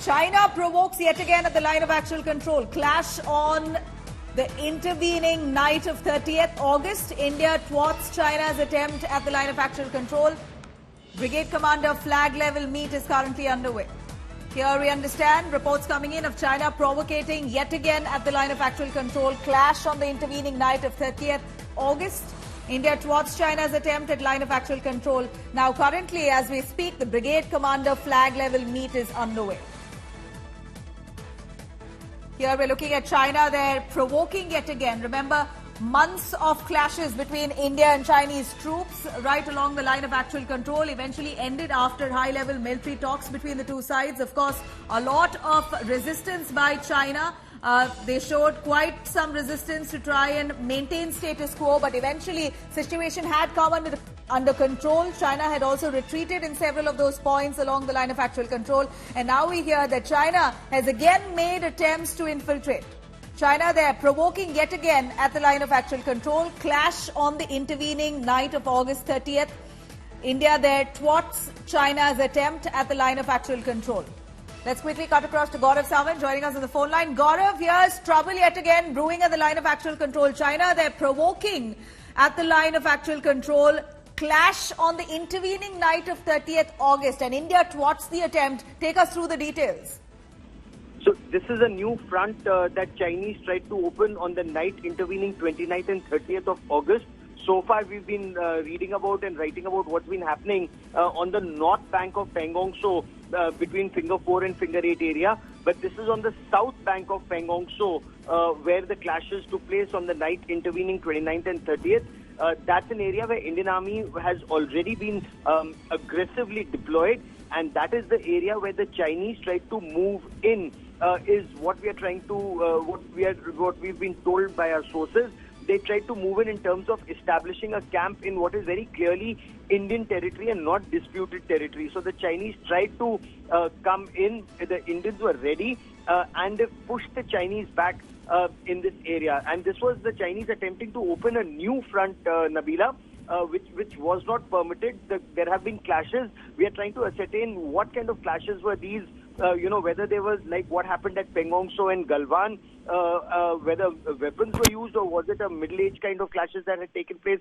China provokes yet again at the line of actual control. Clash on the intervening night of 30th August. India thwarts China's attempt at the line of actual control. Brigade Commander flag level meet is currently underway. Here we understand reports coming in of China provocating yet again at the line of actual control. Clash on the intervening night of 30th August. India thwarts China's attempt at line of actual control. Now currently as we speak, the Brigade Commander flag level meet is underway. Here we're looking at China. They're provoking yet again. Remember, months of clashes between India and Chinese troops right along the line of actual control eventually ended after high-level military talks between the two sides. Of course, a lot of resistance by China. They showed quite some resistance to try and maintain status quo, but eventually situation had come under control. China had also retreated in several of those points along the line of actual control. And now we hear that China has again made attempts to infiltrate. China there provoking yet again at the line of actual control. Clash on the intervening night of August 30th. India there thwarts China's attempt at the line of actual control. Let's quickly cut across to Gaurav Sawant joining us on the phone line. Gaurav, here's trouble yet again brewing at the line of actual control. China they're provoking at the line of actual control. Clash on the intervening night of 30th August and India thwarts the attempt. Take us through the details. So this is a new front that Chinese tried to open on the night intervening 29th and 30th of August. So far we've been reading about and writing about what's been happening on the north bank of Pangong Tso between Finger 4 and Finger 8 area. But this is on the south bank of Pangong Tso where the clashes took place on the night intervening 29th and 30th. That's an area where Indian Army has already been aggressively deployed, and that is the area where the Chinese tried to move in. Is what we are trying to what we've been told by our sources. They tried to move in terms of establishing a camp in what is very clearly Indian territory and not disputed territory. So the Chinese tried to come in. The Indians were ready and they pushed the Chinese back in this area. And this was the Chinese attempting to open a new front, Nabila. Which was not permitted. There have been clashes. We are trying to ascertain what kind of clashes were these, whether they were like what happened at Pangong Tso and Galwan, whether weapons were used or was it a middle-age kind of clashes that had taken place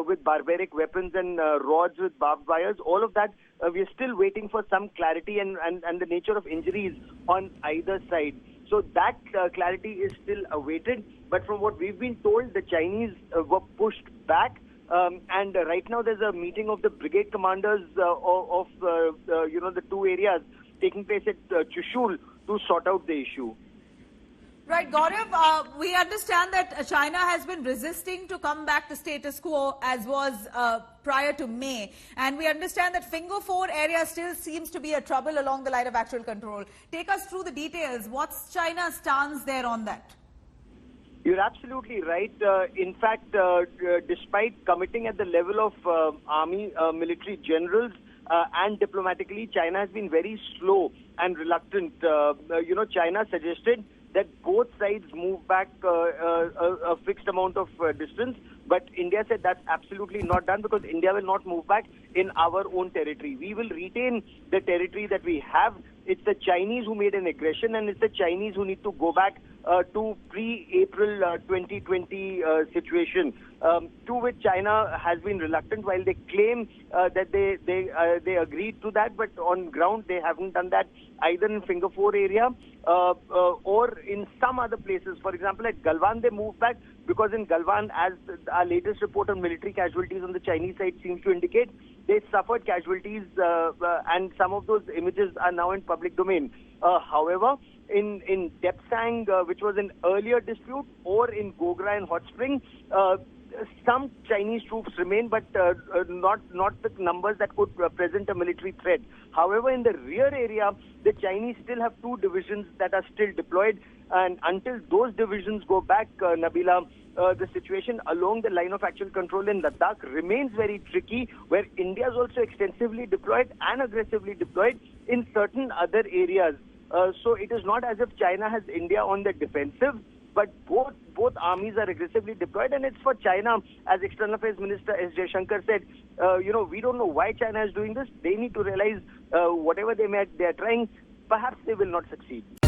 with barbaric weapons and rods with barbed wires. All of that, we are still waiting for some clarity and the nature of injuries on either side. So that clarity is still awaited. But from what we've been told, the Chinese were pushed back. And right now there's a meeting of the brigade commanders of the two areas taking place at Chushul to sort out the issue. Right, Gaurav, we understand that China has been resisting to come back to status quo as was prior to May. And we understand that Finger 4 area still seems to be a trouble along the line of actual control. Take us through the details. What's China's stance there on that? You're absolutely right. In fact, despite committing at the level of army, military generals and diplomatically, China has been very slow and reluctant. China suggested that both sides move back a fixed amount of distance. But India said that's absolutely not done because India will not move back in our own territory. We will retain the territory that we have. It's the Chinese who made an aggression and it's the Chinese who need to go back to pre-April 2020 situation, to which China has been reluctant while they claim that they agreed to that, but on ground they haven't done that either in Finger 4 area or in some other places. For example, at Galwan they moved back because in Galwan, as our latest report on military casualties on the Chinese side seems to indicate, they suffered casualties and some of those images are now in public domain. However, in Depsang, which was an earlier dispute, or in Gogra and Hot Spring, some Chinese troops remain, but not the numbers that could present a military threat. However, in the rear area, the Chinese still have two divisions that are still deployed, and until those divisions go back, Nabila, the situation along the line of actual control in Ladakh remains very tricky, where India is also extensively deployed and aggressively deployed in certain other areas. So it is not as if China has India on the defensive, but both armies are aggressively deployed, and it's for China, as External Affairs Minister S. Jaishankar said, we don't know why China is doing this. They need to realize whatever they are trying, perhaps they will not succeed.